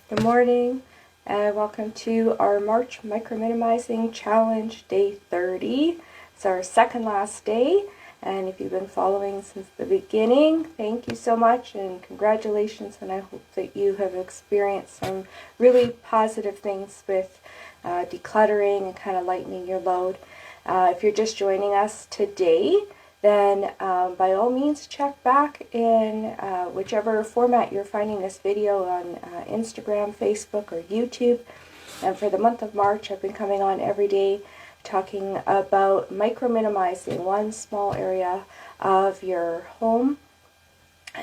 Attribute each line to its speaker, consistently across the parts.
Speaker 1: Good morning and welcome to our March Micro Minimizing Challenge Day 30. It's our second last day, and if you've been following since the beginning, thank you so much and congratulations, and I hope that you have experienced some really positive things with decluttering and kind of lightening your load. If you're just joining us today, then by all means check back in whichever format you're finding this video on Instagram, Facebook, or YouTube. And for the month of March, I've been coming on every day talking about micro-minimizing one small area of your home.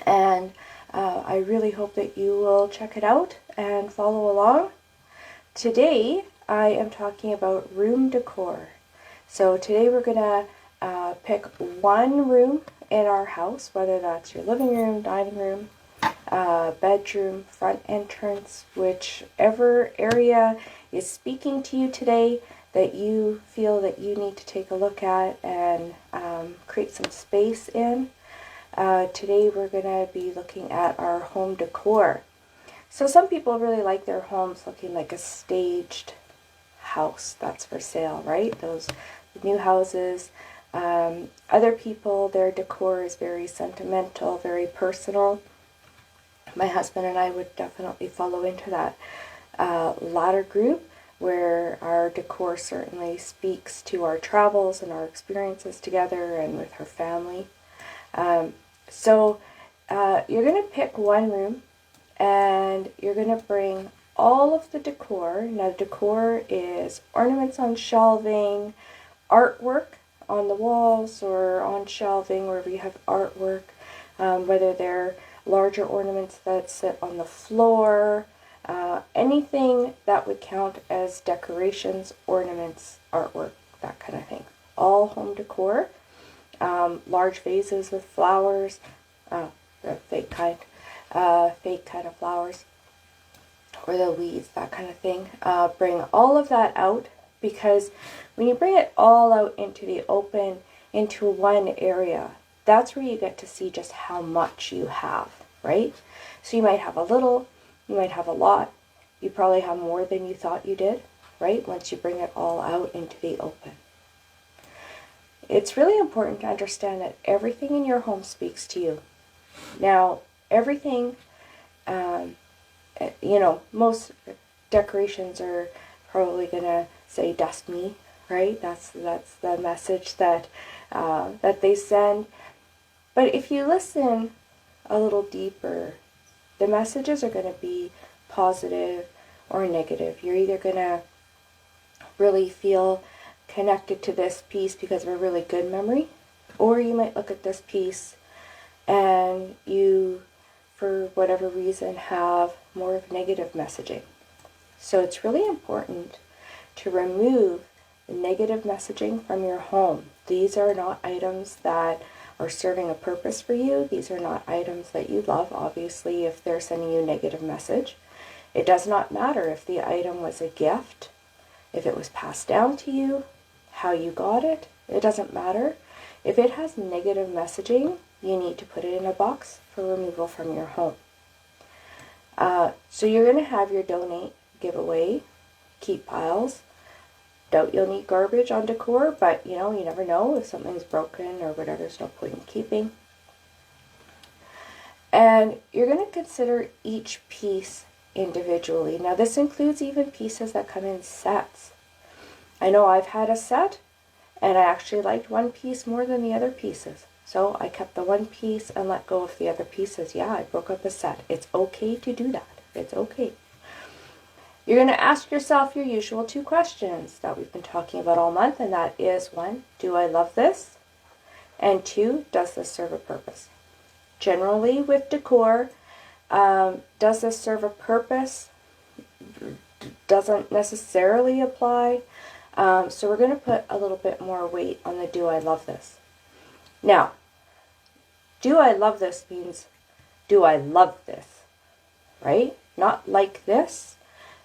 Speaker 1: And I really hope that you will check it out and follow along. Today, I am talking about room decor. So today we're going to pick one room in our house, whether that's your living room, dining room, bedroom, front entrance, whichever area is speaking to you today that you feel that you need to take a look at and create some space in. Today we're going to be looking at our home decor. So some people really like their homes looking like a staged house that's for sale, right? Those new houses. Other people, their decor is very sentimental, very personal. My husband and I would definitely follow into that latter group, where our decor certainly speaks to our travels and our experiences together and with our family. So you're going to pick one room and you're going to bring all of the decor. Now, decor is ornaments on shelving, artwork on the walls or on shelving wherever you have artwork, whether they're larger ornaments that sit on the floor, anything that would count as decorations, ornaments, artwork, that kind of thing. All home decor. Large vases with flowers, the fake kind of flowers, or the weeds, that kind of thing. Bring all of that out, because when you bring it all out into the open, into one area, that's where you get to see just how much you have, right? So you might have a little, you might have a lot, you probably have more than you thought you did, right? Once you bring it all out into the open. It's really important to understand that everything in your home speaks to you. Now, everything, most decorations are probably going to say, "Dust me," right? That's the message that that they send. But if you listen a little deeper, the messages are going to be positive or negative. You're either going to really feel connected to this piece because of a really good memory, or you might look at this piece and you, for whatever reason, have more of negative messaging. So it's really important to remove the negative messaging from your home. These are not items that are serving a purpose for you. These are not items that you love, obviously, if they're sending you a negative message. It does not matter if the item was a gift, if it was passed down to you, how you got it. It doesn't matter. If it has negative messaging, you need to put it in a box for removal from your home. So you're going to have your donate, give away, keep piles. Doubt you'll need garbage on decor, but you never know if something's broken or whatever. There's no point in keeping. And you're going to consider each piece individually. Now, this includes even pieces that come in sets. I know I've had a set and I actually liked one piece more than the other pieces, so I kept the one piece and let go of the other pieces. Yeah, I broke up a set. It's okay to do that. It's okay. You're going to ask yourself your usual two questions that we've been talking about all month, and that is, 1, do I love this? And 2, does this serve a purpose? Generally with decor, does this serve a purpose? Doesn't necessarily apply. So we're going to put a little bit more weight on the do I love this. Now, do I love this means, do I love this? Right? Not like this.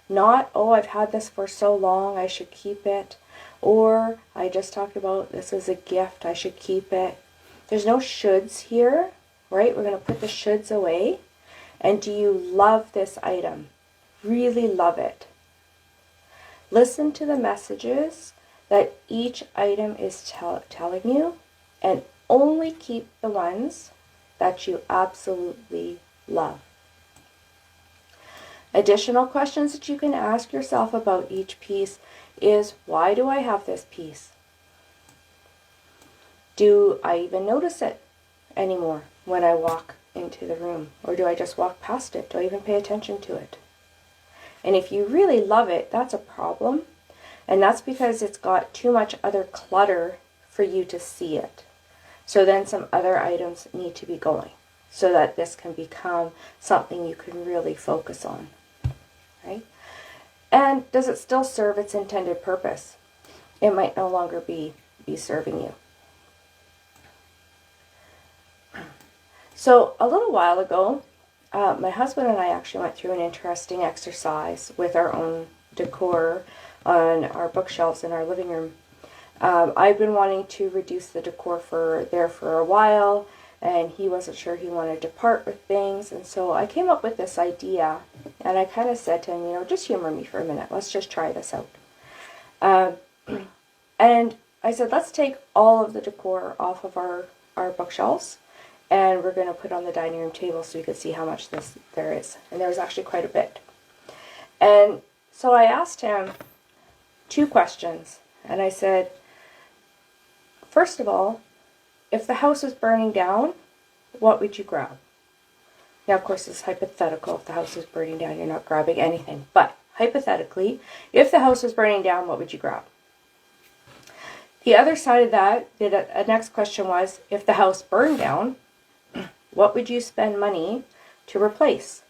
Speaker 1: Not, oh, I've had this for so long, I should keep it. Or, I just talked about, this is a gift, I should keep it. There's no shoulds here, right? We're going to put the shoulds away. And do you love this item? really love it. Listen to the messages that each item is telling you, and only keep the ones that you absolutely love. Additional questions that you can ask yourself about each piece is, why do I have this piece? Do I even notice it anymore when I walk into the room? Or do I just walk past it? Do I even pay attention to it? And if you really love it, that's a problem. And that's because it's got too much other clutter for you to see it. So then some other items need to be going so that this can become something you can really focus on. Right? And does it still serve its intended purpose? It might no longer be serving you. So a little while ago, my husband and I actually went through an interesting exercise with our own decor on our bookshelves in our living room. I've been wanting to reduce the decor for a while, and he wasn't sure he wanted to part with things, and so I came up with this idea, and I kind of said to him, just humor me for a minute, let's just try this out. And I said, let's take all of the decor off of our bookshelves, and we're going to put on the dining room table so you can see how much there is. And there was actually quite a bit. And so I asked him 2 questions, and I said, first of all, if the house was burning down, what would you grab? Now, of course, it's hypothetical. If the house is burning down, you're not grabbing anything. But hypothetically, if the house was burning down, what would you grab? The other side of that, the next question was, if the house burned down, what would you spend money to replace?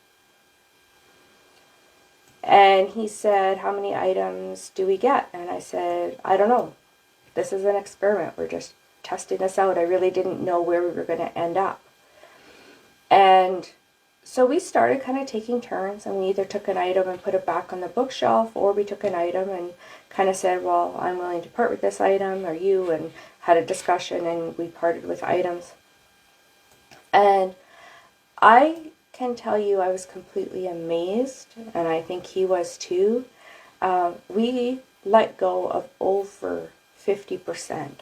Speaker 1: And he said, how many items do we get? And I said, I don't know. This is an experiment. We're just testing this out. I really didn't know where we were going to end up. And so we started kind of taking turns, and we either took an item and put it back on the bookshelf, or we took an item and kind of said, well, I'm willing to part with this item, or you, and had a discussion, and we parted with items. And I can tell you I was completely amazed, and I think he was too. We let go of over 50%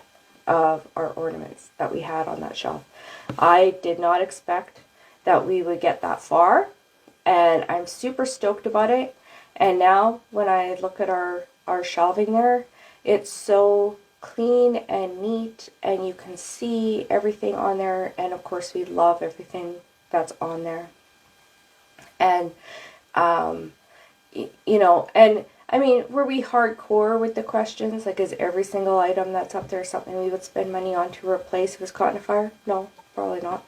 Speaker 1: of our ornaments that we had on that shelf. I did not expect that we would get that far, and I'm super stoked about it. And now when I look at our shelving there, it's so clean and neat, and you can see everything on there, and of course we love everything that's on there. And and I mean, were we hardcore with the questions? Like, is every single item that's up there something we would spend money on to replace if it was caught in a fire? No, probably not.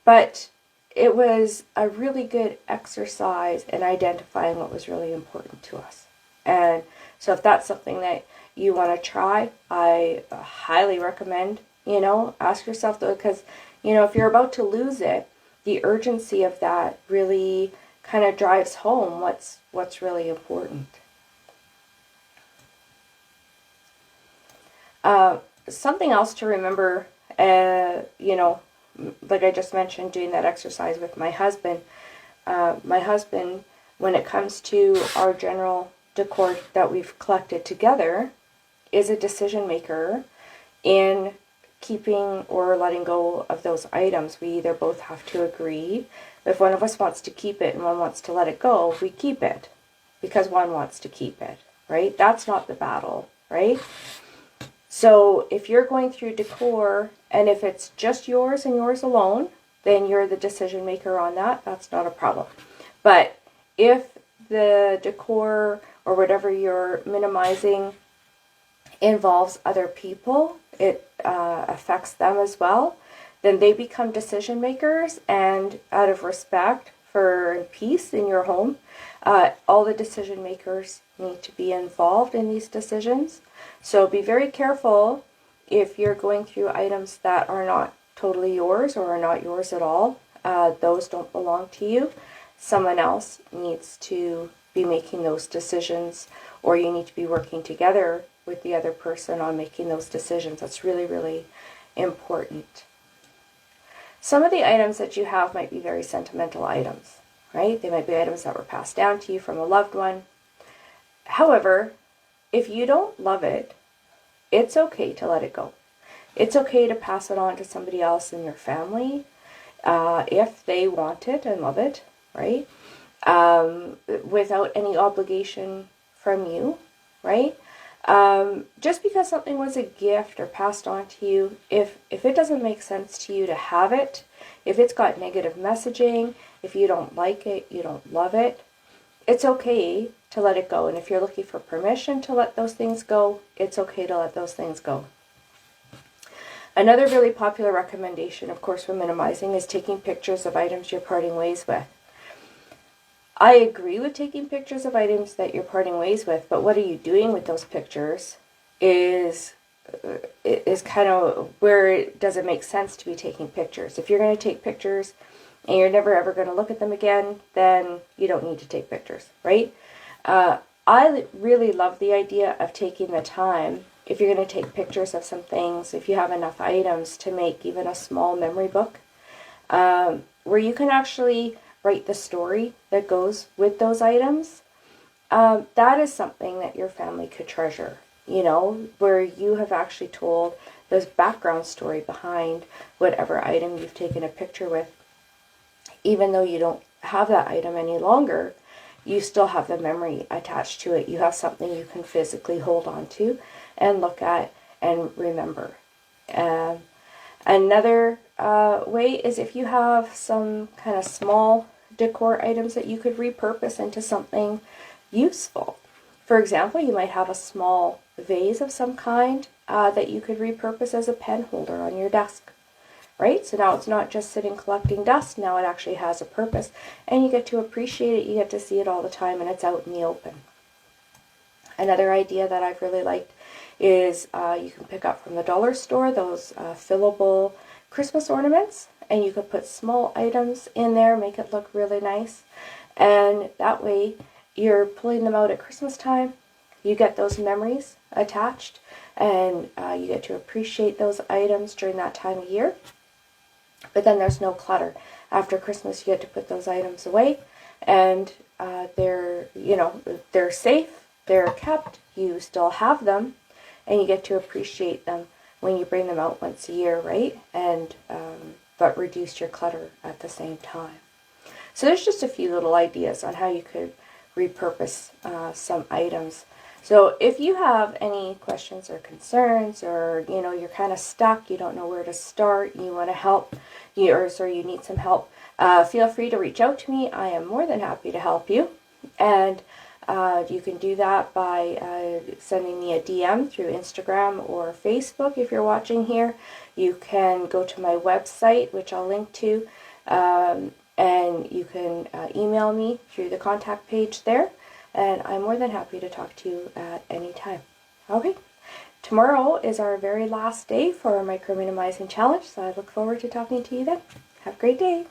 Speaker 1: But it was a really good exercise in identifying what was really important to us. And so if that's something that you want to try, I highly recommend, ask yourself, though, because, if you're about to lose it, the urgency of that really kind of drives home what's really important. Something else to remember, like I just mentioned, doing that exercise with my husband, when it comes to our general decor that we've collected together, is a decision maker in keeping or letting go of those items. We either both have to agree. If one of us wants to keep it and one wants to let it go, we keep it because one wants to keep it, right? That's not the battle, right? So if you're going through decor, and if it's just yours and yours alone, then you're the decision maker on that. That's not a problem. But if the decor or whatever you're minimizing involves other people, it affects them as well, then they become decision makers, and out of respect for peace in your home, all the decision makers need to be involved in these decisions. So be very careful if you're going through items that are not totally yours or are not yours at all. Those don't belong to you. Someone else needs to be making those decisions, or you need to be working together with the other person on making those decisions. That's really, really important. Some of the items that you have might be very sentimental items, right? They might be items that were passed down to you from a loved one. However, if you don't love it, it's okay to let it go. It's okay to pass it on to somebody else in your family if they want it and love it, right? Without any obligation from you, right? Just because something was a gift or passed on to you, if it doesn't make sense to you to have it, if it's got negative messaging, if you don't like it, you don't love it, it's okay to let it go. And if you're looking for permission to let those things go, it's okay to let those things go. Another really popular recommendation, of course, for minimizing is taking pictures of items you're parting ways with. I agree with taking pictures of items that you're parting ways with, but what are you doing with those pictures is kind of where it doesn't make sense to be taking pictures. If you're going to take pictures and you're never ever going to look at them again, then you don't need to take pictures, right? I really love the idea of taking the time, if you're going to take pictures of some things, if you have enough items, to make even a small memory book where you can actually write the story that goes with those items. That is something that your family could treasure, you know, where you have actually told this background story behind whatever item you've taken a picture with. Even though you don't have that item any longer, you still have the memory attached to it. You have something you can physically hold on to and look at and remember. Another way is if you have some kind of small decor items that you could repurpose into something useful. For example, you might have a small vase of some kind that you could repurpose as a pen holder on your desk. Right? So now it's not just sitting collecting dust, now it actually has a purpose, and you get to appreciate it, you get to see it all the time, and it's out in the open. Another idea that I've really liked is you can pick up from the dollar store those fillable Christmas ornaments, and you could put small items in there, make it look really nice, and that way you're pulling them out at Christmas time, you get those memories attached, and you get to appreciate those items during that time of year. But then there's no clutter. After Christmas, you get to put those items away, and they're safe, they're kept, you still have them, and you get to appreciate them when you bring them out once a year, right? And but reduce your clutter at the same time. So there's just a few little ideas on how you could repurpose some items. So if you have any questions or concerns, or you're kind of stuck, you don't know where to start, you want to help, you need some help, feel free to reach out to me. I am more than happy to help you. And you can do that by sending me a DM through Instagram or Facebook if you're watching here. You can go to my website, which I'll link to, and you can email me through the contact page there. And I'm more than happy to talk to you at any time. Okay, tomorrow is our very last day for our Micro Minimizing Challenge, so I look forward to talking to you then. Have a great day.